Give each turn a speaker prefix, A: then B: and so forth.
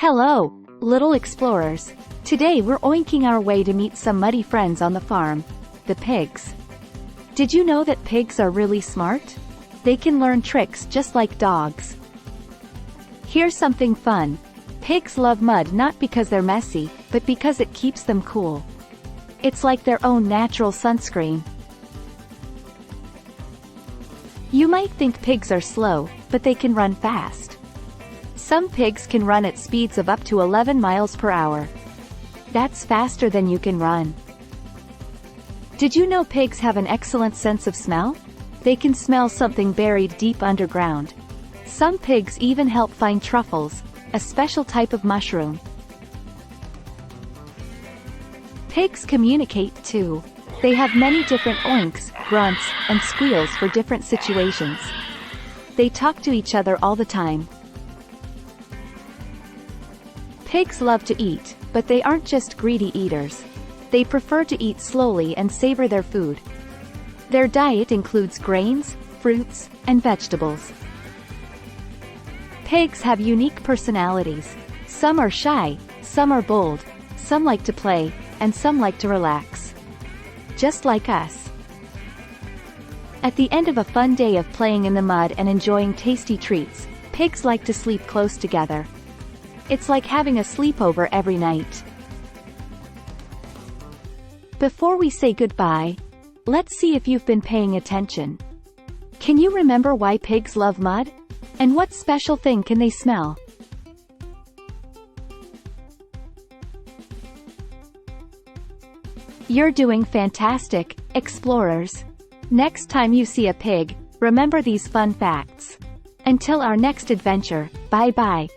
A: Hello, little explorers. Today we're oinking our way to meet some muddy friends on the farm, the pigs. Did you know that pigs are really smart? They can learn tricks just like dogs. Here's something fun. Pigs love mud not because they're messy, but because it keeps them cool. It's like their own natural sunscreen. You might think pigs are slow, but they can run fast. Some pigs can run at speeds of up to 11 miles per hour. That's faster than you can run. Did you know pigs have an excellent sense of smell? They can smell something buried deep underground. Some pigs even help find truffles, a special type of mushroom. Pigs communicate too. They have many different oinks, grunts, and squeals for different situations. They talk to each other all the time. Pigs love to eat, but they aren't just greedy eaters. They prefer to eat slowly and savor their food. Their diet includes grains, fruits, and vegetables. Pigs have unique personalities. Some are shy, some are bold, some like to play, and some like to relax. Just like us. At the end of a fun day of playing in the mud and enjoying tasty treats, pigs like to sleep close together. It's like having a sleepover every night. Before we say goodbye, let's see if you've been paying attention. Can you remember why pigs love mud? And what special thing can they smell? You're doing fantastic, explorers. Next time you see a pig, remember these fun facts. Until our next adventure, bye-bye.